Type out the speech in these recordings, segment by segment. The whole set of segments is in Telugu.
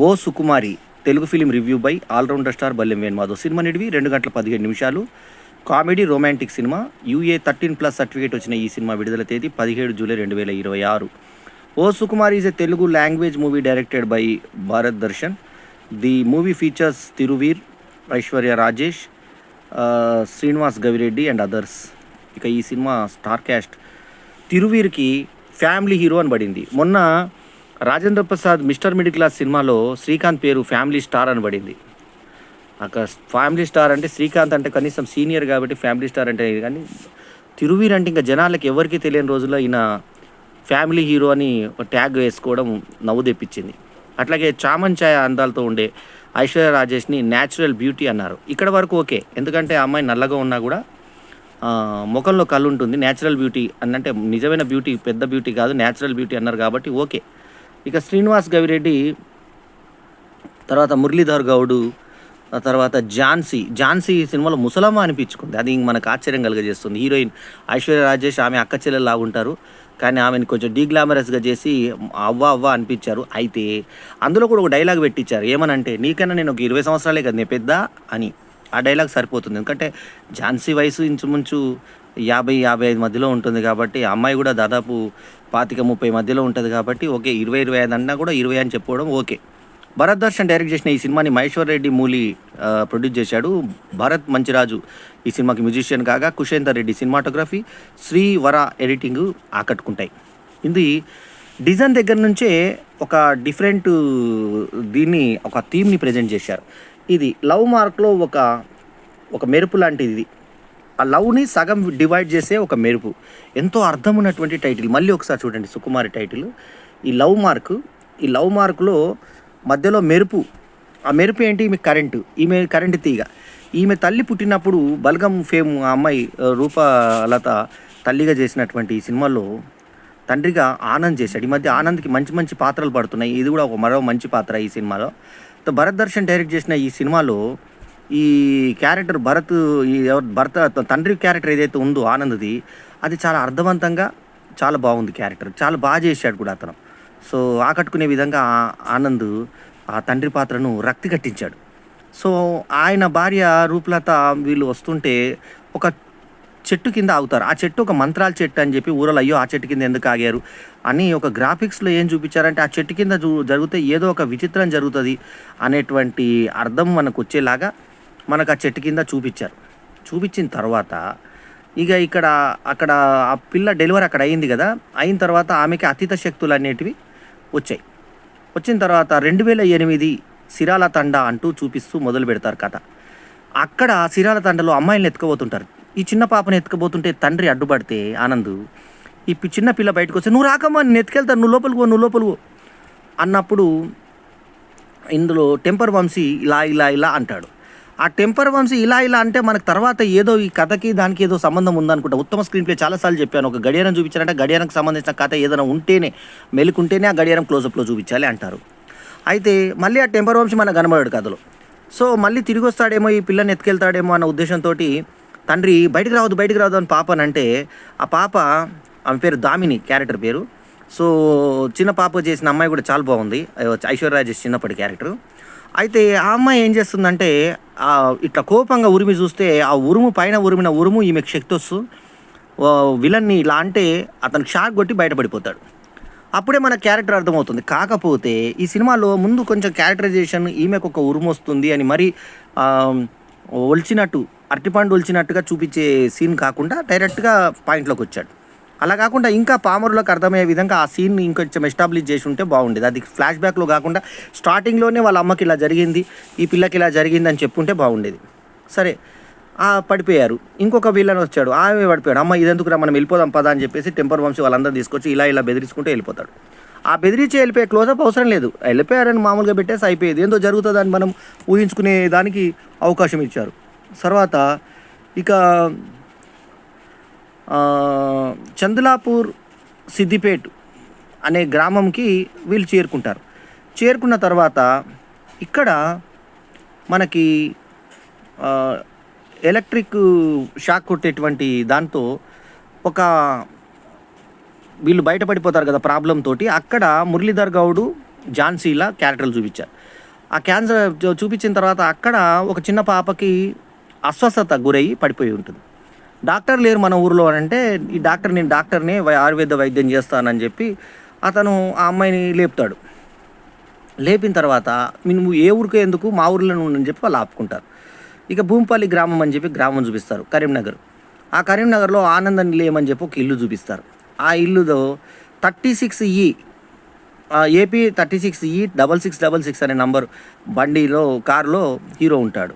Oh Sukumari Telugu film review by allrounder star Ballem Venumadhav. Cinema నిడివి 2 గంటల 15 నిమిషాలు. Comedy romantic cinema. UA 13+ certificate వచ్చిన ఈ సినిమా విడుదల తేదీ 17 July 2026. O Sukumari is a Telugu language movie directed by Bharath Darshan. The movie features Thiruveer, Aishwarya Rajesh, Srinivas Gavireddy and others. ఇక ఈ సినిమా స్టార్ క్యాస్ట్ తిరువీర్కి ఫ్యామిలీ హీరో అని పడింది. మొన్న Rajendra Prasad mister middle class సినిమాలో శ్రీకాంత్ పేరు ఫ్యామిలీ స్టార్ అని పడింది. అక్కడ ఫ్యామిలీ స్టార్ అంటే శ్రీకాంత్ అంటే కనీసం సీనియర్ కాబట్టి ఫ్యామిలీ స్టార్ అంటే, కానీ తిరువీర్ అంటే ఇంకా జనాలకి ఎవరికి తెలియని రోజుల్లో ఈయన ఫ్యామిలీ హీరో అని ఒక ట్యాగ్ వేసుకోవడం నవ్వు తెప్పించింది. అట్లాగే చామన్ ఛాయ అందాలతో ఉండే ఐశ్వర్య రాజేష్ని న్యాచురల్ బ్యూటీ అన్నారు. ఇక్కడ వరకు ఓకే, ఎందుకంటే ఆ అమ్మాయి నల్లగా ఉన్నా కూడా ముఖంలో కళ్ళు ఉంటుంది. న్యాచురల్ బ్యూటీ అంటే నిజమైన బ్యూటీ, పెద్ద బ్యూటీ కాదు, న్యాచురల్ బ్యూటీ అన్నారు కాబట్టి ఓకే. ఇక శ్రీనివాస్ గవిరెడ్డి, తర్వాత మురళీధర్ గౌడు, తర్వాత ఝాన్సీ సినిమాలో ముసలమ్మ అనిపించుకుంది. అది మనకు ఆశ్చర్యం కలుగజేస్తుంది. హీరోయిన్ ఐశ్వర్య రాజేష్ ఆమె అక్క చెల్లెలు లాగుంటారు, కానీ ఆమెను కొంచెం డీగ్లామరస్గా చేసి అవ్వ అనిపించారు. అయితే అందులో కూడా ఒక డైలాగ్ పెట్టించారు, ఏమనంటే నీకన్నా నేను ఒక 20 సంవత్సరాలే కదా నేను పెద్ద అని. ఆ డైలాగ్ సరిపోతుంది, ఎందుకంటే ఝాన్సీ వయసు ఇంచుమించు 50-55 మధ్యలో ఉంటుంది కాబట్టి, అమ్మాయి కూడా దాదాపు 25-30 మధ్యలో ఉంటుంది కాబట్టి ఓకే. 20-25 అన్నా కూడా 20 అని చెప్పుకోవడం ఓకే. భరత్ దర్శన్ డైరెక్ట్ చేసిన ఈ సినిమాని మహేశ్వర్ రెడ్డి మూలి ప్రొడ్యూస్ చేశాడు. భరత్ మంచిరాజు ఈ సినిమాకి మ్యూజిషియన్ కాగా, కుషేందర్ రెడ్డి సినిమాటోగ్రఫీ, శ్రీవర ఎడిటింగ్ ఆకట్టుకుంటాయి. ఇది డిజైన్ దగ్గర నుంచే ఒక డిఫరెంట్ ఒక థీమ్ని ప్రజెంట్ చేశారు. ఇది లవ్ మార్క్లో ఒక మెరుపు లాంటిది. ఇది ఆ లవ్ని సగం డివైడ్ చేసే ఒక మెరుపు. ఎంతో అర్థం ఉన్నటువంటి టైటిల్. మళ్ళీ ఒకసారి చూడండి, సుకుమారి టైటిల్. ఈ లవ్ మార్కులో మధ్యలో మెరుపు. ఆ మెరుపు ఏంటి? ఈమె కరెంటు తీగ. ఈమె తల్లి పుట్టినప్పుడు బల్గం ఫేమ్ ఆ అమ్మాయి రూపలత తల్లిగా చేసినటువంటి ఈ సినిమాలో తండ్రిగా ఆనంద్ చేశాడు. ఈ మధ్య ఆనంద్కి మంచి మంచి పాత్రలు పడుతున్నాయి. ఇది కూడా మరో మంచి పాత్ర ఈ సినిమాలో. భరత్ దర్శన్ డైరెక్ట్ చేసిన ఈ సినిమాలో ఈ క్యారెక్టర్ భరత తండ్రి క్యారెక్టర్ ఏదైతే ఉందో ఆనంద్ది, అది చాలా అర్థవంతంగా చాలా బాగుంది. క్యారెక్టర్ చాలా బాగా చేశాడు కూడా అతను. సో ఆకట్టుకునే విధంగా ఆనంద్ ఆ తండ్రి పాత్రను రక్తి కట్టించాడు. సో ఆయన భార్య రూపలత వీళ్ళు వస్తుంటే ఒక చెట్టు కింద ఆగుతారు. ఆ చెట్టు ఒక మంత్రాల చెట్టు అని చెప్పి ఊరలో అయ్యో ఆ చెట్టు కింద ఎందుకు ఆగారు అని ఒక గ్రాఫిక్స్లో ఏం చూపించారంటే, ఆ చెట్టు కింద జరిగితే ఏదో ఒక విచిత్రం జరుగుతుంది అనేటువంటి అర్థం మనకు వచ్చేలాగా మనకు ఆ చెట్టు కింద చూపించిన తర్వాత ఇక అక్కడ ఆ పిల్ల డెలివరీ అక్కడ అయింది కదా. అయిన తర్వాత ఆమెకి అతీత శక్తులు అనేటివి వచ్చాయి. వచ్చిన తర్వాత 2008 సిరాల తండ అంటూ చూపిస్తూ మొదలు పెడతారు కథ. అక్కడ సిరాల తండలో అమ్మాయిలను ఎత్తుకుపోతుంటారు. ఈ చిన్న పాపను ఎత్తుకుపోతుంటే తండ్రి అడ్డుపడితే ఆనంద్ ఈ చిన్న పిల్ల బయటకు వస్తే నువ్వు రాకమ్మా నేను ఎత్తుకెళ్తాను, నువ్వు లోపలికి పో అన్నప్పుడు ఇందులో టెంపర్ వంశీ ఇలా అంటాడు. ఆ టెంపర్ వంశీ ఇలా అంటే మనకు తర్వాత ఏదో ఈ కథకి దానికి ఏదో సంబంధం ఉందనుకుంటా. ఉత్తమ స్క్రీన్ ప్లే చాలాసార్లు చెప్పాను. ఒక గడియారం చూపించారంటే గడియారంకి సంబంధించిన కథ ఏదైనా ఉంటేనే, మెలుకుంటేనే ఆ గడియారం క్లోజప్లో చూపించాలి అంటారు. అయితే మళ్ళీ ఆ టెంపర్ వంశీ మనకు కనబడాడు కథలో. సో మళ్ళీ తిరిగి వస్తాడేమో, ఈ పిల్లని ఎత్తుకెళ్తాడేమో అన్న ఉద్దేశంతో తండ్రి బయటికి రావద్దు అని పాపనంటే, ఆ పాప ఆమె పేరు దామిని క్యారెక్టర్ పేరు. సో చిన్న పాప చేసిన అమ్మాయి కూడా చాలా బాగుంది, ఐశ్వర్య రాజేష్ చిన్నప్పటి క్యారెక్టర్. అయితే ఆ అమ్మాయి ఏం చేస్తుందంటే ఇట్లా కోపంగా ఉరిమి చూస్తే ఆ పైన ఉరిమిన ఉరుము ఈమెకు శక్తి వస్తూ విలన్ని ఇలా అంటే అతనికి షాక్ కొట్టి బయటపడిపోతాడు. అప్పుడే మన క్యారెక్టర్ అర్థమవుతుంది. కాకపోతే ఈ సినిమాలో ముందు కొంచెం క్యారెక్టరైజేషన్ ఈమెకు ఒక ఉరుము వస్తుంది అని మరి అరటిపండు ఒలిచినట్టుగా చూపించే సీన్ కాకుండా డైరెక్ట్గా పాయింట్లోకి వచ్చాడు. అలా కాకుండా ఇంకా పామరులకు అర్థమయ్యే విధంగా ఆ సీన్ ఇంకొంచెం ఎస్టాబ్లిష్ చేసి ఉంటే బాగుండేది. అది ఫ్లాష్ బ్యాక్లో కాకుండా స్టార్టింగ్లోనే వాళ్ళ అమ్మకి ఇలా జరిగింది, ఈ పిల్లకి ఇలా జరిగింది అని చెప్పుంటే బాగుండేది. సరే పడిపోయారు. ఇంకొక విలన్ వచ్చాడు, ఆమె పడిపోయాడు. అమ్మ ఇదెందుకురా మనం వెళ్ళిపోదాం పదా అని చెప్పేసి టెంపర్ వంశీ వాళ్ళందరూ తీసుకొచ్చి ఇలా బెదిరించుకుంటే వెళ్ళిపోతాడు. ఆ బెదిరించి వెళ్ళిపోయే క్లోజప్ అవసరం లేదు, వెళ్ళిపోయారని మామూలుగా పెట్టేసి అయిపోయేది. ఏందో జరుగుతుందని మనం ఊహించుకునే దానికి అవకాశం ఇచ్చారు. తర్వాత ఇక చందులాపూర్ సిద్దిపేట్ అనే గ్రామంకి వీళ్ళు చేరుకున్న తర్వాత ఇక్కడ మనకి ఎలక్ట్రిక్ షాక్ కొట్టేటువంటి దాంతో వీళ్ళు బయటపడిపోతారు కదా ప్రాబ్లం తోటి. అక్కడ మురళీధర్ గౌడు ఝాన్సీలా క్యారెక్టర్లు చూపించారు. ఆ క్యాన్సర్ చూపించిన తర్వాత అక్కడ ఒక చిన్న పాపకి అస్వస్థత గురయ్యి పడిపోయి ఉంటుంది. డాక్టర్ లేరు మన ఊరిలో అని అంటే, ఈ డాక్టర్ నేను డాక్టర్ని ఆయుర్వేద వైద్యం చేస్తానని చెప్పి అతను ఆ అమ్మాయిని లేపుతాడు. లేపిన తర్వాత నువ్వు ఏ ఊరికో ఎందుకు మా ఊరిలో అని చెప్పి వాళ్ళు ఆపుకుంటారు. ఇక భూంపల్లి గ్రామం అని చెప్పి గ్రామం చూపిస్తారు, కరీంనగర్. ఆ కరీంనగర్లో ఆనంద నిలయం అని చెప్పి ఒక ఇల్లు చూపిస్తారు. ఆ ఇల్లులో 36E ఏపీ 36E 6666 అనే నంబర్ బండిలో కారులో హీరో ఉంటాడు.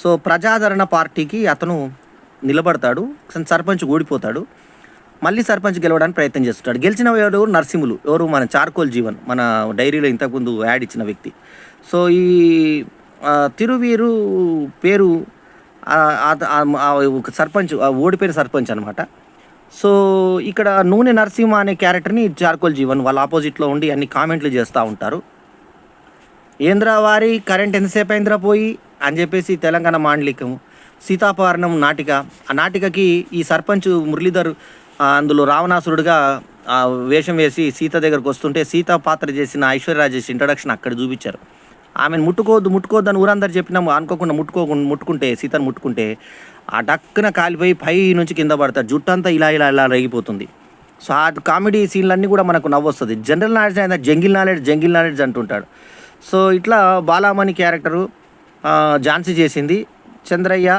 సో ప్రజాదరణ పార్టీకి అతను నిలబడతాడు, సర్పంచ్ ఓడిపోతాడు, మళ్ళీ సర్పంచ్ గెలవడానికి ప్రయత్నం చేస్తుంటాడు. గెలిచిన ఎవరు నరసింహులు, ఎవరు మన చార్కోల్ జీవన్, మన డైరీలో ఇంతకుముందు యాడ్ ఇచ్చిన వ్యక్తి. సో ఈ తిరువీరు పేరు ఒక సర్పంచ్, ఓడిపోయిన సర్పంచ్ అనమాట. సో ఇక్కడ నూనె నరసింహ అనే క్యారెక్టర్ని చార్కోల్ జీవన్ వాళ్ళ ఆపోజిట్లో ఉండి అన్ని కామెంట్లు చేస్తూ ఉంటారు. ఏంద్రా వారి కరెంట్ ఎంతసేపు అయిందిరా పోయి అని చెప్పేసి తెలంగాణ మాండలికం సీతాపహరణం నాటిక. ఆ నాటికకి ఈ సర్పంచ్ మురళీధర్ అందులో రావణాసురుడిగా వేషం వేసి సీత దగ్గరకు వస్తుంటే సీత పాత్ర చేసిన ఐశ్వర్య రాజేష్ ఇంట్రడక్షన్ అక్కడ చూపించారు. ఆమెను ముట్టుకోవద్దు అని ఊరందరూ చెప్పినాము, అనుకోకుండా ముట్టుకుంటే సీతను ముట్టుకుంటే ఆ డక్కున కాలిపోయి పై నుంచి కింద పడతారు, జుట్టంతా ఇలా ఇలా ఇలా రేగిపోతుంది. సో ఆ కామెడీ సీన్లన్నీ కూడా మనకు నవ్వొస్తుంది. జనరల్ నాలెడ్జ్ అయినా జంగిల్ నాలెడ్జ్ అంటుంటాడు. సో ఇట్లా బాలామణి క్యారెక్టరు ఝాన్సీ చేసింది. చంద్రయ్య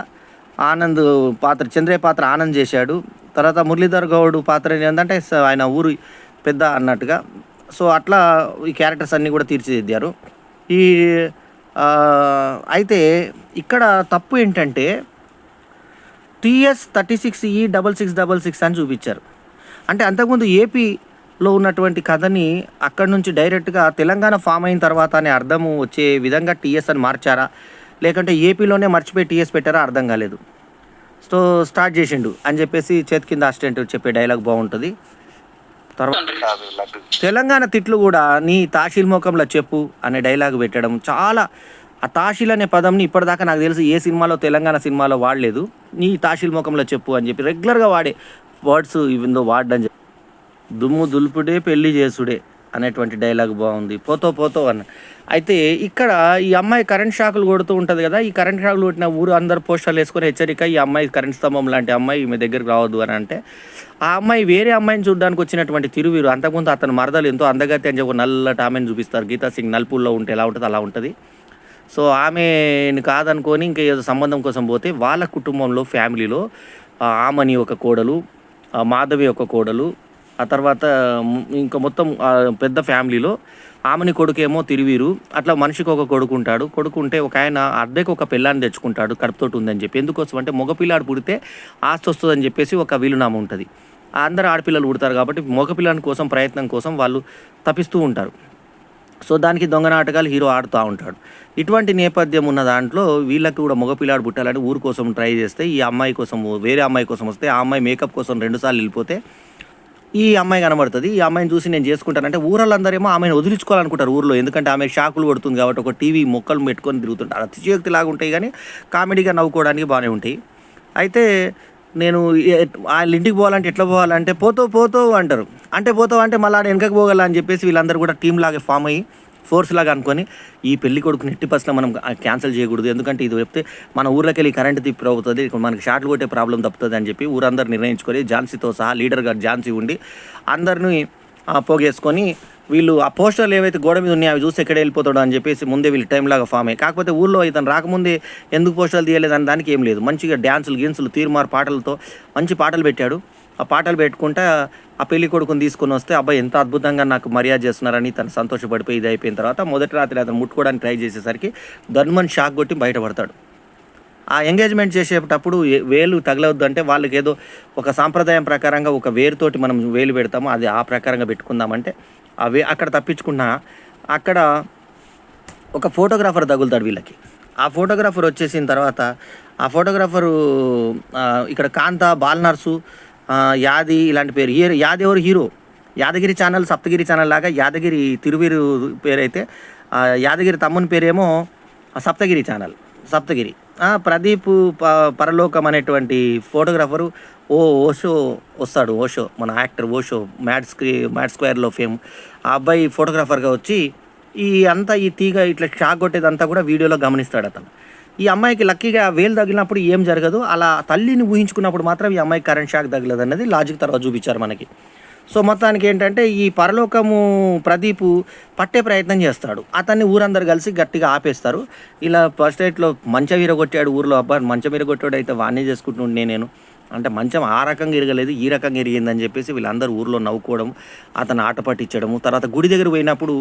పాత్ర ఆనంద్ చేశాడు. తర్వాత మురళీధర్ గౌడ్ పాత్ర ఏంటంటే ఆయన ఊరు పెద్ద అన్నట్టుగా. సో అట్లా ఈ క్యారెక్టర్స్ అన్నీ కూడా తీర్చిదిద్దారు. ఈ అయితే ఇక్కడ తప్పు ఏంటంటే TS 36E 6666 అని చూపించారు. అంటే అంతకుముందు ఏపీలో ఉన్నటువంటి కథని అక్కడి నుంచి డైరెక్ట్గా తెలంగాణ ఫామ్ అయిన తర్వాత అనే అర్థము వచ్చే విధంగా TS అని మార్చారా, లేకంటే ఏపీలోనే మర్చిపోయి TS పెట్టారా అర్థం కాలేదు. సో స్టార్ట్ చేసిండు అని చెప్పేసి చేతి కింద అసిస్టెంట్ చెప్పే డైలాగ్ బాగుంటుంది. తర్వాత తెలంగాణ తిట్లు కూడా నీ తాషీల్ ముఖంలో చెప్పు అనే డైలాగ్ పెట్టడం చాలా, ఆ తాషీల్ అనే పదంని ఇప్పటిదాకా నాకు తెలిసి ఏ సినిమాలో తెలంగాణ సినిమాలో వాడలేదు. నీ తాషీల్ ముఖంలో చెప్పు అని చెప్పి రెగ్యులర్గా వాడే వర్డ్స్ ఇవిందో వాడడం. దుమ్ము దులుపుడే పెళ్లి చేసుడే అనేటువంటి డైలాగ్ బాగుంది. పోతో అన్న. అయితే ఇక్కడ ఈ అమ్మాయి కరెంట్ షాకులు కొడుతూ ఉంటుంది కదా, ఈ కరెంట్ షాకులు కొట్టిన ఊరు అందరు పోస్టర్లు వేసుకొని హెచ్చరిక, ఈ అమ్మాయి కరెంట్ స్తంభం లాంటి అమ్మాయి మీ దగ్గరికి రావద్దు అని అంటే, ఆ అమ్మాయి వేరే అమ్మాయిని చూడడానికి వచ్చినటువంటి తిరువీరు అంతకుముందు అతను మరదలు ఎంతో అందగతి అని చెప్పి ఒక నల్లటి ఆమెను చూపిస్తారు. గీతా సింగ్ నలుపుల్లో ఉంటే ఎలా ఉంటుంది అలా ఉంటుంది. సో ఆమెను కాదనుకొని ఇంకా ఏదో సంబంధం కోసం పోతే వాళ్ళ కుటుంబంలో ఫ్యామిలీలో ఆమని ఒక కోడలు, మాధవి ఒక కోడలు, ఆ తర్వాత ఇంకా మొత్తం పెద్ద ఫ్యామిలీలో ఆమెని కొడుకేమో తిరువీరు. అట్లా మనిషికి ఒక కొడుకుంటే ఒక ఆయన అద్దెకి ఒక పిల్లాన్ని తెచ్చుకుంటాడు కడుపుతోటి ఉందని చెప్పి. ఎందుకోసం అంటే మగపిల్లాడు పుడితే ఆస్తి వస్తుందని చెప్పేసి ఒక వీలునామా ఉంటుంది. అందరూ ఆడపిల్లలు పుడతారు కాబట్టి మగపిల్లాని కోసం ప్రయత్నం కోసం వాళ్ళు తప్పిస్తూ ఉంటారు. సో దానికి దొంగ నాటకాలు హీరో ఆడుతూ ఉంటాడు. ఇటువంటి నేపథ్యం ఉన్న దాంట్లో వీళ్ళకి కూడా మగపిల్లాడు పుట్టాలని ఊరు కోసం ట్రై చేస్తే ఈ అమ్మాయి కోసం వేరే అమ్మాయి కోసం వస్తే ఆ అమ్మాయి మేకప్ కోసం 2 సార్లు వెళ్ళిపోతే ఈ అమ్మాయి కనబడుతుంది. ఈ అమ్మాయిని చూసి నేను చేసుకుంటానంటే ఊరళ్ళందరేమో ఆమెను వదిలించుకోవాలనుకుంటారు ఊర్లో, ఎందుకంటే ఆమె షాకులు కొడుతుంది కాబట్టి. ఒక టీవీ మొక్కలు పెట్టుకొని తిరుగుతుంటారు. అతిశయోక్తి లాగా ఉంటాయి కానీ కామెడీగా నవ్వుకోవడానికి బాగానే ఉంటాయి. అయితే నేను వాళ్ళ ఇంటికి పోవాలంటే ఎట్లా పోవాలంటే పోతో అంటారు. అంటే పోతావు అంటే మళ్ళీ ఆడ వెనకకి పోగల అని చెప్పేసి వీళ్ళందరూ కూడా టీం లాగా ఫామ్ అయ్యి ఫోర్స్ లాగా అనుకొని ఈ పెళ్లి కొడుకుని 80% మనం క్యాన్సిల్ చేయకూడదు, ఎందుకంటే ఇది చెప్తే మన ఊర్లోకి వెళ్ళి కరెంట్ తిప్పి అవుతుంది, మనకి షార్ట్లు కొట్టే ప్రాబ్లం తప్పుతుంది అని చెప్పి ఊరందరూ నిర్ణయించుకొని ఝాన్సీతో సహా లీడర్ గారు ఝాన్సీ ఉండి అందరినీ పోగేసుకొని వీళ్ళు ఆ పోస్టర్లు ఏవైతే గోడ మీద ఉన్నాయో అవి చూసి ఎక్కడ వెళ్ళిపోతాడు అని చెప్పేసి ముందే వీళ్ళు టైం లాగా ఫామ్ అయ్యి. కాకపోతే ఊళ్ళో ఇతను రాకముందే ఎందుకు పోస్టర్లు తీయలేదు అని దానికి ఏం లేదు. మంచిగా డ్యాన్సులు తీర్మార్ పాటలతో మంచి పాటలు పెట్టాడు. ఆ పాటలు పెట్టుకుంటా ఆ పెళ్లి కొడుకుని తీసుకొని వస్తే అబ్బాయి ఎంత అద్భుతంగా నాకు మర్యాద చేస్తున్నారని తను సంతోషపడిపోయి ఇది అయిపోయిన తర్వాత మొదటి రాత్రి అతను ముట్టుకోవడానికి ట్రై చేసేసరికి ధన్మన్ షాక్ కొట్టి బయటపడతాడు. ఆ ఎంగేజ్మెంట్ చేసేటప్పుడు వేలు తగలవద్దు అంటే వాళ్ళకి ఏదో ఒక సాంప్రదాయం ప్రకారంగా ఒక వేరుతోటి మనం వేలు పెడతాము, అది ఆ ప్రకారంగా పెట్టుకుందామంటే అక్కడ తప్పించుకున్నా అక్కడ ఒక ఫోటోగ్రాఫర్ తగులుతాడు వీళ్ళకి. ఆ ఫోటోగ్రాఫర్ వచ్చేసిన తర్వాత ఆ ఫోటోగ్రాఫరు ఇక్కడ కాంత, బాలనర్సు, యాది ఇలాంటి పేరు. యాది ఎవరు hero, Yadagiri channel Saptagiri channel లాగా యాదగిరి తిరువీరు పేరైతే యాదగిరి తమ్ముని పేరేమో సప్తగిరి ఛానల్. ప్రదీప్ పరలోకం అనేటువంటి ఫోటోగ్రాఫరు ఓషో వస్తాడు. ఓషో మన యాక్టర్ ఓషో మ్యాడ్ స్క్వేర్లో ఫేమ్. ఆ అబ్బాయి ఫోటోగ్రాఫర్గా వచ్చి ఈ తీగ ఇట్లా షాక్ కొట్టేదంతా కూడా వీడియోలో గమనిస్తాడు అతను. ఈ అమ్మాయికి లక్కీగా వేలు తగిలినప్పుడు ఏం జరగదు. అలా తల్లిని ఊహించుకున్నప్పుడు మాత్రం ఈ అమ్మాయికి కరెంట్ షాక్ తగలదు అన్నది లాజిక్ తర్వాత చూపించారు మనకి. సో మొత్తానికి ఏంటంటే ఈ పరలోకము ప్రదీపు పట్టే ప్రయత్నం చేస్తాడు. అతన్ని ఊరందరూ కలిసి గట్టిగా ఆపేస్తారు. ఇలా ఫస్ట్ ఎయిట్లో మంచం విరగొట్టాడు ఊర్లో. అబ్బా మంచం విరగొట్టాడు అయితే వాడినే చేసుకుంటుండే నేను అంటే మంచం ఆ రకంగా ఇరగలేదు ఈ రకంగా ఇరిగిందని చెప్పేసి వీళ్ళందరూ ఊర్లో నవ్వుకోవడం, అతను ఆట పట్టించడము. తర్వాత గుడి దగ్గర పోయినప్పుడు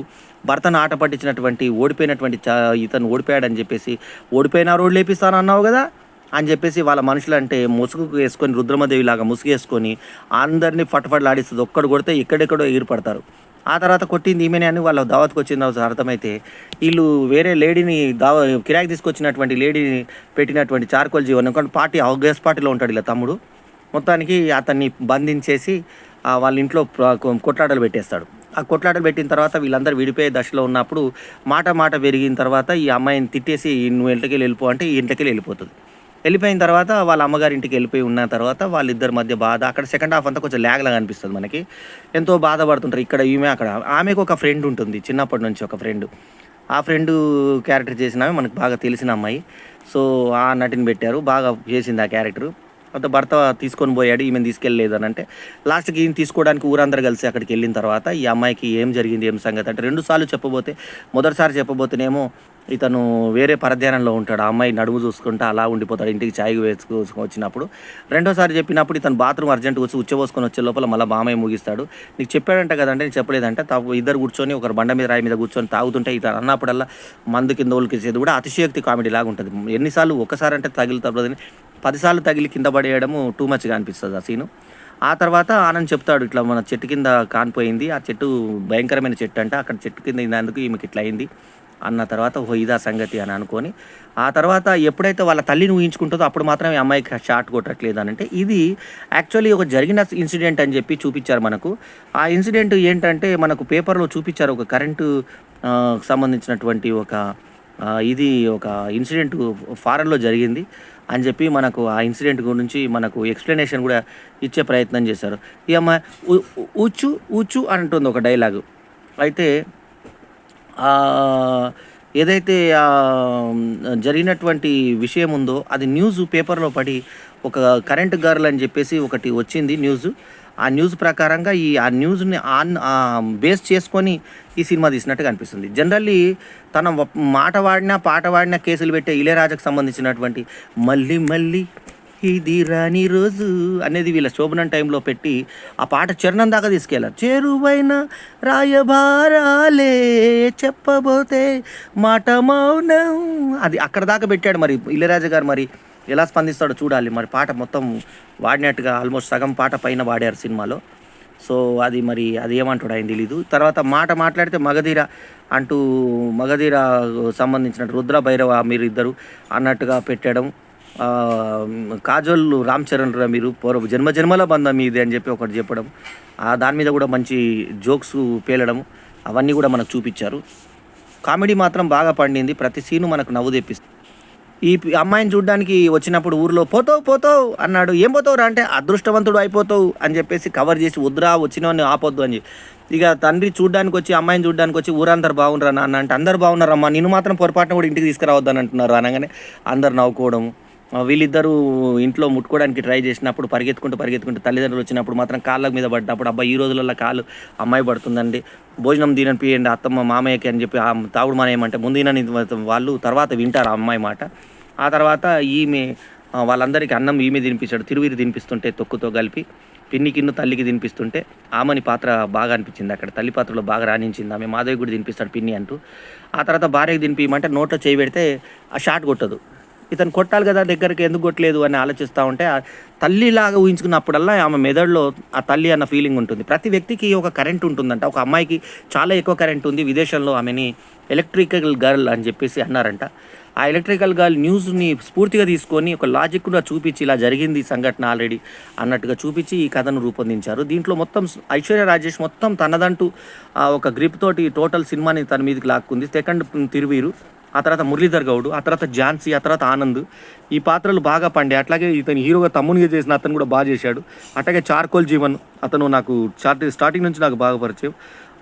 భర్తను ఆట పట్టించినటువంటి ఓడిపోయినటువంటి ఇతను ఓడిపోయాడని చెప్పేసి, ఓడిపోయిన రోడ్లు లేపిస్తాను అన్నావు కదా అని చెప్పేసి వాళ్ళ మనుషులు అంటే ముసుగు వేసుకొని రుద్రమదేవి లాగా ముసుగు వేసుకొని అందరినీ ఫటఫటలాడిస్తుంది. ఒక్కడు కొడితే ఎక్కడెక్కడో ఎగిరిపడతారు. ఆ తర్వాత కొట్టింది ఈమెనే అని వాళ్ళ దావత్కి వచ్చిన అర్థమైతే వీళ్ళు వేరే లేడీని కిరాయికి తీసుకొచ్చినటువంటి లేడీని పెట్టినటువంటి చార్కోల్ జీవన్ పార్టీ గెస్ పార్టీలో ఉంటాడు ఇలా తమ్ముడు. మొత్తానికి అతన్ని బంధించేసి వాళ్ళ ఇంట్లో కొట్లాటలు పెట్టేస్తాడు. ఆ కొట్లాటలు పెట్టిన తర్వాత వీళ్ళందరూ విడిపోయే దశలో ఉన్నప్పుడు మాట పెరిగిన తర్వాత ఈ అమ్మాయిని తిట్టేసి నువ్వు ఇంటికి వెళ్ళిపో అంటే ఈ ఇంటికి వెళ్ళిపోతుంది. వెళ్ళిపోయిన తర్వాత వాళ్ళ అమ్మగారి ఇంటికి వెళ్ళిపోయి ఉన్న తర్వాత వాళ్ళిద్దరి మధ్య బాధ. అక్కడ సెకండ్ హాఫ్ అంతా కొంచెం ల్యాగ్లాగా అనిపిస్తుంది మనకి. ఎంతో బాధపడుతుంటారు ఇక్కడ ఈమె అక్కడ. ఆమెకు ఒక ఫ్రెండ్ ఉంటుంది చిన్నప్పటి నుంచి ఒక ఫ్రెండ్. ఆ ఫ్రెండ్ క్యారెక్టర్ చేసిన మనకు బాగా తెలిసిన అమ్మాయి. సో ఆ నటిని పెట్టారు, బాగా చేసింది ఆ క్యారెక్టర్. అంత భర్త తీసుకొని పోయాడు, ఈమెను తీసుకెళ్ళలేదు అని అంటే లాస్ట్కి ఈయన తీసుకోవడానికి ఊరందరూ కలిసి అక్కడికి వెళ్ళిన తర్వాత ఈ అమ్మాయికి ఏం జరిగింది ఏం సంగతి అంటే 2 సార్లు చెప్పబోతే మొదటిసారి చెప్పబోతేనేమో ఇతను వేరే పరధ్యానంలో ఉంటాడు. ఆ అమ్మాయి నడుము చూసుకుంటూ అలా ఉండిపోతాడు ఇంటికి ఛాయ్ వచ్చినప్పుడు. రెండోసారి చెప్పినప్పుడు ఇతను బాత్రూమ్ అర్జెంట్ వచ్చి ఉచ్చబోసుకొని వచ్చే లోపల మళ్ళీ బామయ్య ముగిస్తాడు. నీకు చెప్పాడంట కదంటే నేను చెప్పలేదంటే ఇద్దరు కూర్చొని ఒకరు బండ మీద రాయి మీద కూర్చొని తాగుతుంటే ఇతను అన్నప్పుడల్లా మందు కింద ఓలికేసేది కూడా అతిశయోక్తి కామెడీ లాగా ఉంటుంది. ఎన్నిసార్లు ఒకసారి అంటే తగులుతుంది 10 సార్లు తగిలి కింద పడేయడము టూ మచ్గా అనిపిస్తుంది ఆ సీను. ఆ తర్వాత ఆనంద్ చెప్తాడు ఇట్లా మన చెట్టు కింద కానిపోయింది, ఆ చెట్టు భయంకరమైన చెట్టు అంటే అక్కడ చెట్టు కింద ఇందుకు ఈమెకి ఇట్లా అయింది అన్న తర్వాత ఇదా సంగతి అని అనుకొని ఆ తర్వాత ఎప్పుడైతే వాళ్ళ తల్లిని ఊహించుకుంటుందో అప్పుడు మాత్రమే అమ్మాయికి షాట్ కొట్టట్లేదు అని అంటే ఇది యాక్చువల్లీ ఒక జరిగిన ఇన్సిడెంట్ అని చెప్పి చూపించారు మనకు. ఆ ఇన్సిడెంట్ ఏంటంటే మనకు పేపర్లో చూపించారు. ఒక కరెంటు సంబంధించినటువంటి ఒక ఇన్సిడెంట్ ఫారెన్లో జరిగింది అని చెప్పి మనకు ఆ ఇన్సిడెంట్ గురించి మనకు ఎక్స్ప్లెనేషన్ కూడా ఇచ్చే ప్రయత్నం చేశారు. ఈ అమ్మాయి ఊచు ఊచు అంటుంది ఒక డైలాగు. అయితే ఏదైతే జరిగినటువంటి విషయం ఉందో అది న్యూస్ పేపర్లో పడి ఒక కరెంట్ గర్ల్ అని చెప్పేసి ఒకటి వచ్చింది న్యూస్. ఆ న్యూస్ ప్రకారంగా ఆ న్యూస్ని బేస్ చేసుకొని ఈ సినిమా తీసినట్టుగా అనిపిస్తుంది. జనరల్లీ తన మాట వాడినా పాట వాడినా కేసులు పెట్టే ఇళయరాజాకు సంబంధించినటువంటి మళ్ళీ మళ్ళీ ఇది రాని రోజు అనేది వీళ్ళ శోభనం టైంలో పెట్టి ఆ పాట చరణం దాకా తీసుకెళ్ళారు. చేరువైన రాయబారాలే చెప్పబోతే మాట మౌనం అది అక్కడ దాకా పెట్టాడు. మరి ఇళయరాజా గారు మరి ఎలా స్పందిస్తాడో చూడాలి. మరి పాట మొత్తం వాడినట్టుగా ఆల్మోస్ట్ సగం పాట పైన వాడారు సినిమాలో. సో అది మరి అది ఏమంటాడు ఆయన తెలీదు. తర్వాత మాట్లాడితే మగధీర అంటూ మగధీర సంబంధించిన రుద్ర భైరవ మీరు ఇద్దరు అన్నట్టుగా పెట్టడం. కాజోల్ రామ్ చరణ్ మీరు జన్మల బంధం ఇది అని చెప్పి ఒకటి చెప్పడం. దాని మీద కూడా మంచి జోక్స్ పేలడం అవన్నీ కూడా మనకు చూపించారు. కామెడీ మాత్రం బాగా పండింది. ప్రతి సీను మనకు నవ్వు తెప్పిస్తుంది. ఈ అమ్మాయిని చూడడానికి వచ్చినప్పుడు ఊర్లో పోతావు అన్నాడు. ఏం పోతావు రా అంటే అదృష్టవంతుడు అయిపోతావు అని చెప్పేసి కవర్ చేసి వద్దురా వచ్చినవన్నీ ఆపొద్దు అని చెప్పి ఇక తండ్రి చూడడానికి వచ్చి అమ్మాయిని చూడడానికి వచ్చి ఊరందరు బాగున్నారా నాన్న అంటే అందరు బాగున్నారమ్మా నిన్ను మాత్రం పొరపాటున కూడా ఇంటికి తీసుకురావద్దని అంటున్నారు అనగానే అందరు నవ్వుకోవడం. వీళ్ళిద్దరూ ఇంట్లో ముట్టుకోవడానికి ట్రై చేసినప్పుడు పరిగెత్తుకుంటూ తల్లిదండ్రులు వచ్చినప్పుడు మాత్రం కాళ్ళ మీద పడ్డప్పుడు అబ్బాయి ఈ రోజులలో కాళ్ళు అమ్మాయి పడుతుందండి భోజనం తినపియండి అత్తమ్మ మామయ్యకి అని చెప్పి తాగుడు మానేయమంటే ముందునని వాళ్ళు తర్వాత వింటారు ఆ అమ్మాయి మాట. ఆ తర్వాత ఈమె వాళ్ళందరికీ అన్నం ఈమె తినిపిస్తాడు. తిరువీరు తినిపిస్తుంటే తొక్కుతో కలిపి పిన్నికిన్ను తల్లికి తినిపిస్తుంటే ఆమెని పాత్ర బాగా అనిపించింది. అక్కడ తల్లి పాత్రలో బాగా రాణించింది ఆమె. మాధవి కూడా తినిపిస్తాడు పిన్ని అంటూ. ఆ తర్వాత భార్యకి తినిపిమంటే నోట్లో చేయి పెడితే ఆ షాట్ కొట్టదు. ఇతను కొట్టాలి కదా దగ్గరికి ఎందుకు కొట్టలేదు అని ఆలోచిస్తూ ఉంటే తల్లిలాగా ఊహించుకున్నప్పుడల్లా ఆమె మెదడులో ఆ తల్లి అన్న ఫీలింగ్ ఉంటుంది. ప్రతి వ్యక్తికి ఒక కరెంట్ ఉంటుందంట. ఒక అమ్మాయికి చాలా ఎక్కువ కరెంట్ ఉంది. విదేశంలో ఆమెని ఎలక్ట్రికల్ గర్ల్ అని చెప్పేసి అన్నారంట. ఆ ఎలక్ట్రికల్ గర్ల్ న్యూస్ని స్ఫూర్తిగా తీసుకొని ఒక లాజిక్ కూడా చూపించి ఇలా జరిగింది సంఘటన ఆల్రెడీ అన్నట్టుగా చూపించి ఈ కథను రూపొందించారు. దీంట్లో మొత్తం ఐశ్వర్య రాజేష్ మొత్తం తనదంటూ ఒక గ్రిప్ తోటి టోటల్ సినిమాని తన మీదకి లాక్కుంది. సెకండ్ తిరువీరు, ఆ తర్వాత మురళీధర్ గౌడ్, ఆ తర్వాత ఝాన్సీ, ఆ తర్వాత ఆనంద్ ఈ పాత్రలు బాగా పండే. అట్లాగే ఇతను హీరోగా తమ్మునిగా చేసిన అతను కూడా బాగా చేశాడు. అట్లాగే చార్కోల్ జీవన్ అతను నాకు స్టార్టింగ్ నుంచి నాకు బాగా పరిచయం.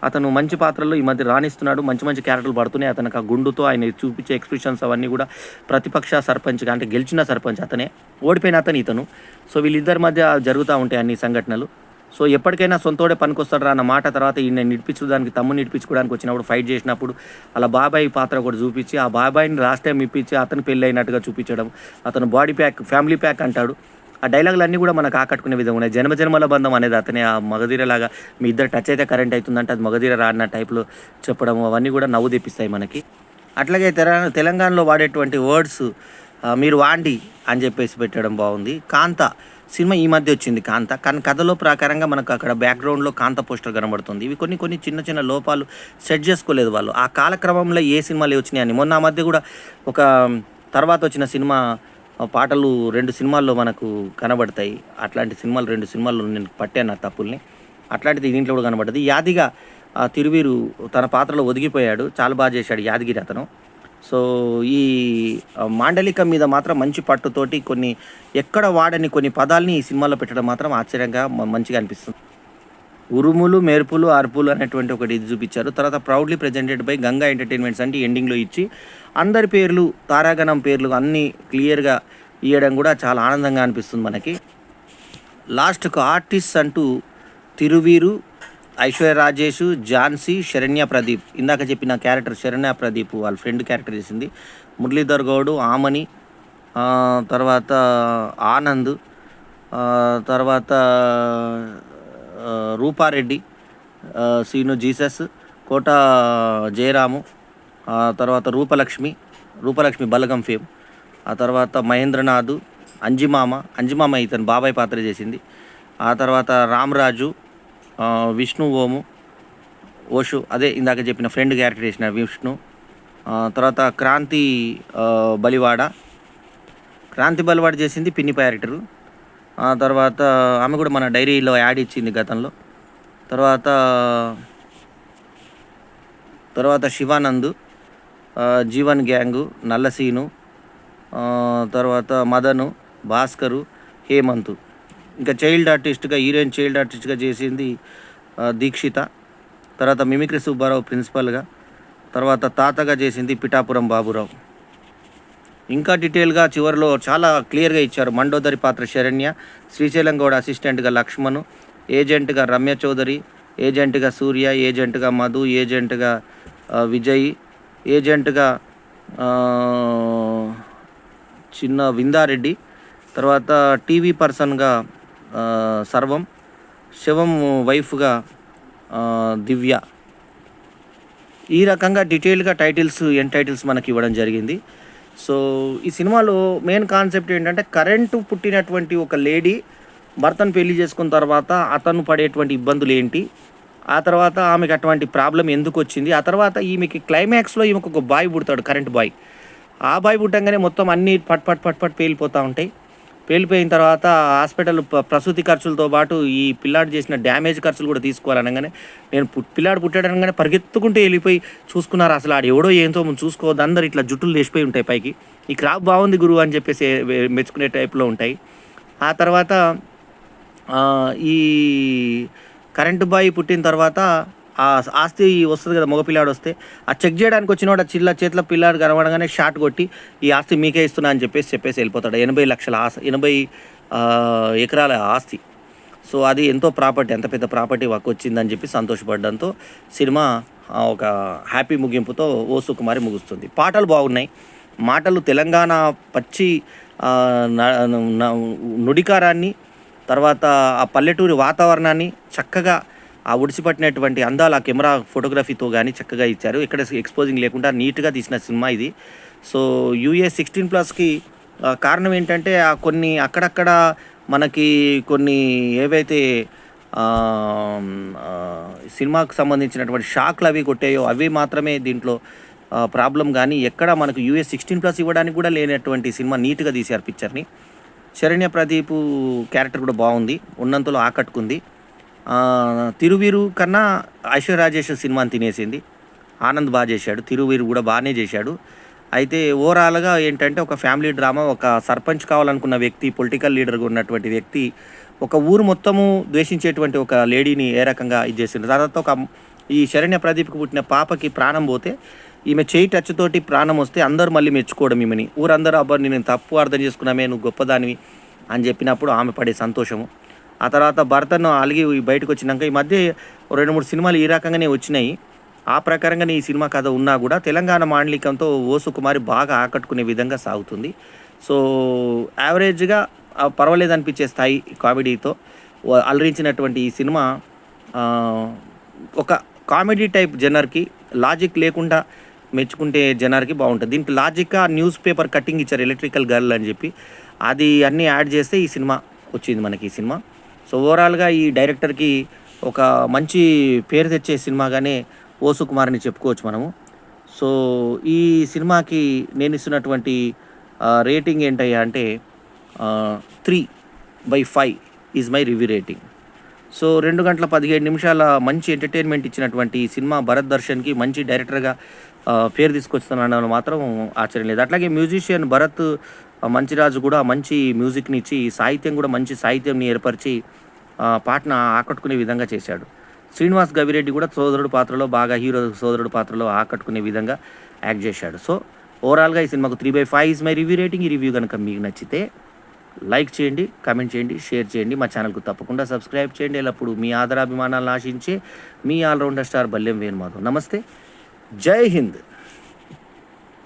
అతను మంచి పాత్రల్లో ఈ మధ్య రాణిస్తున్నాడు. మంచి మంచి క్యారెక్టర్లు పడుతున్నాయి అతనికి. ఆ గుండుతో ఆయన చూపించే ఎక్స్ప్రెషన్స్ అవన్నీ కూడా ప్రతిపక్ష సర్పంచ్గా, అంటే గెలిచిన సర్పంచ్ అతనే, ఓడిపోయిన అతను ఇతను. సో వీళ్ళిద్దరి మధ్య జరుగుతూ ఉంటాయి అన్ని సంఘటనలు. సో ఎప్పటికైనా సొంతోడే పనికొస్తాడు రా అన్న మాట తర్వాత ఈయన నిడిపించడానికి, తమ్ముని నిడిపించుకోవడానికి వచ్చినప్పుడు ఫైట్ చేసినప్పుడు అలా బాబాయ్ పాత్ర కూడా చూపించి ఆ బాబాయ్ని లాస్ట్ టైం ఇప్పించి అతను పెళ్ళి అయినట్టుగా చూపించడం, అతను బాడీ ప్యాక్ ఫ్యామిలీ ప్యాక్ అంటాడు. ఆ డైలాగులు అన్నీ కూడా మనకు ఆకట్టుకునే విధంగా ఉన్నాయి. జన్మజన్మల బంధం అనేది అతనే ఆ మగధీరలాగా మీ ఇద్దరు టచ్ అయితే కరెంట్ అవుతుందంటే అది మగధీర రా అన్న టైప్లో చెప్పడం, అవన్నీ కూడా నవ్వు తెప్పిస్తాయి మనకి. అట్లాగే తెలంగాణలో వాడేటువంటి వర్డ్స్ మీరు వాండి అని చెప్పేసి పెట్టడం బాగుంది. కాంత సినిమా ఈ మధ్య వచ్చింది కాంత, కానీ కథలో ప్రకారంగా మనకు అక్కడ బ్యాక్గ్రౌండ్లో కాంత పోస్టర్ కనబడుతుంది. ఇవి కొన్ని కొన్ని చిన్న చిన్న లోపాలు సెట్ చేసుకోలేదు వాళ్ళు. ఆ కాలక్రమంలో ఏ సినిమాలు వచ్చినాయని మొన్న ఆ మధ్య కూడా ఒక తర్వాత వచ్చిన సినిమా పాటలు 2 సినిమాల్లో మనకు కనబడతాయి. అట్లాంటి సినిమాలు 2 సినిమాల్లో నేను పట్టాను ఆ తప్పుల్ని. అట్లాంటిది దీంట్లో కూడా కనబడ్డది. యాదిగా తిరువీరు తన పాత్రలో ఒదిగిపోయాడు, చాలా బాగా చేశాడు యాదగిరి అతను. సో ఈ మాండలికం మీద మాత్రం మంచి పట్టుతోటి కొన్ని ఎక్కడ వాడని కొన్ని పదాలని ఈ సినిమాలో పెట్టడం మాత్రం ఆశ్చర్యంగా మంచిగా అనిపిస్తుంది. ఉరుములు, మెరుపులు, అరుపులు అనేటువంటి ఒకటి ఇది చూపించారు. తర్వాత proudly presented by Ganga entertainments అంటే ఎండింగ్లో ఇచ్చి అందరి పేర్లు, తారాగణం పేర్లు అన్నీ క్లియర్గా ఇవ్వడం కూడా చాలా ఆనందంగా అనిపిస్తుంది మనకి. లాస్ట్కు ఆర్టిస్ట్ అంటూ తిరువీరు, ఐశ్వర్య రాజేష్, ఝాన్సీ, శరణ్య ప్రదీప్, ఇందాక చెప్పిన క్యారెక్టర్ శరణ్య ప్రదీప్ వాళ్ళ ఫ్రెండ్ క్యారెక్టర్ చేసింది. మురళీధర్ గౌడ్, ఆమని, తర్వాత ఆనంద్, తర్వాత రూపారెడ్డి, సీను జీసస్, కోట జయరాము, తర్వాత రూపలక్ష్మి బలగం ఫేమ్, ఆ తర్వాత మహేంద్రనాథ్, అంజిమామ ఇతను బాబాయ్ పాత్ర చేసింది. ఆ తర్వాత రామరాజు, విష్ణు ఓషు అదే ఇందాక చెప్పిన ఫ్రెండ్ క్యారెక్టర్ చేసిన విష్ణు, తర్వాత క్రాంతి బలివాడ చేసింది పిన్ని క్యారెక్టరు. ఆ తర్వాత ఆమె కూడా మన డైరీలో యాడ్ ఇచ్చింది గతంలో. తర్వాత శివానంద్, జీవన్ గ్యాంగు, నల్లసీను, తర్వాత మదను, భాస్కరు, హేమంత్. ఇంకా హీరోయిన్ చైల్డ్ ఆర్టిస్ట్గా చేసింది దీక్షిత. తర్వాత మిమిక్రీ సుబ్బారావు ప్రిన్సిపల్గా, తర్వాత తాతగా చేసింది పిఠాపురం బాబురావు. ఇంకా డీటెయిల్గా చివరిలో చాలా క్లియర్గా ఇచ్చారు. మండోదరి పాత్ర శరణ్య, శ్రీశైలం గౌడ్ అసిస్టెంట్గా లక్ష్మణ్, ఏజెంట్గా రమ్య చౌదరి, ఏజెంట్గా సూర్య, ఏజెంట్గా మధు, ఏజెంట్గా విజయ్, ఏజెంట్గా చిన్న విందారెడ్డి, తర్వాత టీవీ పర్సన్గా శవం వైఫ్గా దివ్య. ఈ రకంగా డీటెయిల్గా ఎండ్ టైటిల్స్ మనకి ఇవ్వడం జరిగింది. సో ఈ సినిమాలో మెయిన్ కాన్సెప్ట్ ఏంటంటే కరెంటు పుట్టినటువంటి ఒక లేడీ భర్తను పెళ్లి చేసుకున్న తర్వాత అతను పడేటువంటి ఇబ్బందులు ఏంటి, ఆ తర్వాత ఆమెకు అటువంటి ప్రాబ్లం ఎందుకు వచ్చింది, ఆ తర్వాత ఈమెకి క్లైమాక్స్లో ఈమెకు ఒక బాయ్ పుడతాడు, కరెంట్ బాయ్. ఆ బాయ్ పుట్టంగానే మొత్తం అన్నీ పట్ పేలిపోతూ ఉంటాయి. పేలిపోయిన తర్వాత హాస్పిటల్ ప్రసూతి ఖర్చులతో పాటు ఈ పిల్లాడు చేసిన డ్యామేజ్ ఖర్చులు కూడా తీసుకోవాలనగానే పిల్లాడు పుట్టాడనగానే పరిగెత్తుకుంటూ వెళ్ళిపోయి చూసుకున్నారు. అసలు ఆడు ఎవడో ఏంతో చూసుకోవద్దు, అందరు ఇట్లా జుట్టులు లేచిపోయి ఉంటాయి పైకి. ఈ క్రాప్ బాగుంది గురువు అని చెప్పేసి మెచ్చుకునే టైప్లో ఉంటాయి. ఆ తర్వాత ఈ కరెంటు బాయ్ పుట్టిన తర్వాత ఆ ఆస్తి వస్తుంది కదా, మగపిల్లాడు వస్తే ఆ చెక్ చేయడానికి వచ్చినవాడు చేతిలో పిల్లాడు కనబడగానే షాట్ కొట్టి ఈ ఆస్తి మీకే ఇస్తున్నా అని చెప్పేసి వెళ్ళిపోతాడు. 80 లక్షల 80 ఎకరాల ఆస్తి. సో అది ఎంతో ప్రాపర్టీ, ఎంత పెద్ద ప్రాపర్టీ వాకు వచ్చిందని చెప్పి సంతోషపడడంతో సినిమా ఒక హ్యాపీ ముగింపుతో ఓ సుకుమారి ముగుస్తుంది. పాటలు బాగున్నాయి. మాటలు తెలంగాణ పచ్చి నుడికారాన్ని, తర్వాత ఆ పల్లెటూరి వాతావరణాన్ని చక్కగా ఆ ఒడిసిపట్టినటువంటి అందాల కెమెరా ఫోటోగ్రఫీతో కానీ చక్కగా ఇచ్చారు. ఎక్కడ ఎక్స్పోజింగ్ లేకుండా నీట్గా తీసిన సినిమా ఇది. సో యూఏ 16+కి కారణం ఏంటంటే కొన్ని అక్కడక్కడ మనకి కొన్ని ఏవైతే సినిమాకు సంబంధించినటువంటి షాక్లు అవి కొట్టాయో అవి మాత్రమే దీంట్లో ప్రాబ్లం, కానీ ఎక్కడ మనకు యూఏ 16+ ఇవ్వడానికి కూడా లేనటువంటి సినిమా నీట్గా తీశారు పిక్చర్ని. శరణ్య ప్రదీప్ క్యారెక్టర్ కూడా బాగుంది, ఉన్నంతలో ఆకట్టుకుంది. తిరువీరు కన్నా ఐశ్వర్య రాజేష్ సినిమాని తినేసింది. ఆనంద్ బాగా చేశాడు, తిరువీరు కూడా బాగానే చేశాడు. అయితే ఓవరాల్గా ఏంటంటే ఒక ఫ్యామిలీ డ్రామా, ఒక సర్పంచ్ కావాలనుకున్న వ్యక్తి, పొలిటికల్ లీడర్గా ఉన్నటువంటి వ్యక్తి ఒక ఊరు మొత్తము ద్వేషించేటువంటి ఒక లేడీని ఏ రకంగా ఇది చేసింది, తర్వాత ఒక ఈ శరణ్య ప్రదీప్కి పుట్టిన పాపకి ప్రాణం పోతే ఈమె చేయి టచ్ తోటి ప్రాణం వస్తే అందరూ మళ్ళీ మెచ్చుకోవడం ఈమెని. ఊరందరూ అబ్బా నేను తప్పు అర్థం చేసుకున్నామే, నువ్వు గొప్పదానివి అని చెప్పినప్పుడు ఆమె పడే సంతోషము. ఆ తర్వాత భరతను అలిగి బయటకు వచ్చినాక ఈ మధ్య 2-3 సినిమాలు ఈ రకంగానే వచ్చినాయి. ఆ ప్రకారంగానే ఈ సినిమా కథ ఉన్నా కూడా తెలంగాణ మాండలికంతో ఓసు కుమారి బాగా ఆకట్టుకునే విధంగా సాగుతుంది. సో యావరేజ్గా పర్వాలేదు అనిపించే స్థాయి కామెడీతో అలరించినటువంటి ఈ సినిమా ఒక కామెడీ టైప్ జనర్కి, లాజిక్ లేకుండా మెచ్చుకుంటే జనానికి బాగుంటుంది. దీంట్లో లాజిక్గా న్యూస్ పేపర్ కట్టింగ్ ఇచ్చారు, ఎలక్ట్రికల్ గర్ల్ అని చెప్పి. అది అన్నీ యాడ్ చేస్తే ఈ సినిమా వచ్చింది మనకి ఈ సినిమా. సో ఓవరాల్గా ఈ డైరెక్టర్కి ఒక మంచి పేరు తెచ్చే సినిమాగానే ఓసు కుమార్ని చెప్పుకోవచ్చు మనము. సో ఈ సినిమాకి నేను ఇస్తున్నటువంటి రేటింగ్ ఏంటయ్యా అంటే 3/5 is my review rating. So 2 గంటల 17 నిమిషాల మంచి ఎంటర్టైన్మెంట్ ఇచ్చినటువంటి ఈ సినిమా భరత్ దర్శన్కి మంచి డైరెక్టర్గా పేరు తీసుకొస్తున్నాను మాత్రం ఆశ్చర్యం లేదు. అట్లాగే మ్యూజిషియన్ భరత్ మంచిరాజు కూడా మంచి మ్యూజిక్ని ఇచ్చి, సాహిత్యం కూడా మంచి సాహిత్యంని ఏర్పరిచి పాటను ఆకట్టుకునే విధంగా చేశాడు. శ్రీనివాస్ గవిరెడ్డి కూడా సోదరుడు పాత్రలో బాగా, హీరో సోదరుడు పాత్రలో ఆకట్టుకునే విధంగా యాక్ట్ చేశాడు. సో ఓవరాల్గా ఈ సినిమాకు 3/5 ఈజ్ మై రివ్యూ రేటింగ్. ఈ రివ్యూ కనుక మీకు నచ్చితే లైక్ చేయండి, కామెంట్ చేయండి, షేర్ చేయండి. మా ఛానల్కు తప్పకుండా సబ్స్క్రైబ్ చేయండి. ఎల్లప్పుడు మీ ఆదరాభిమానాలను ఆశించే మీ ఆల్రౌండర్ స్టార్ బల్లెం వేణుమాధవ్. నమస్తే, జై హింద్.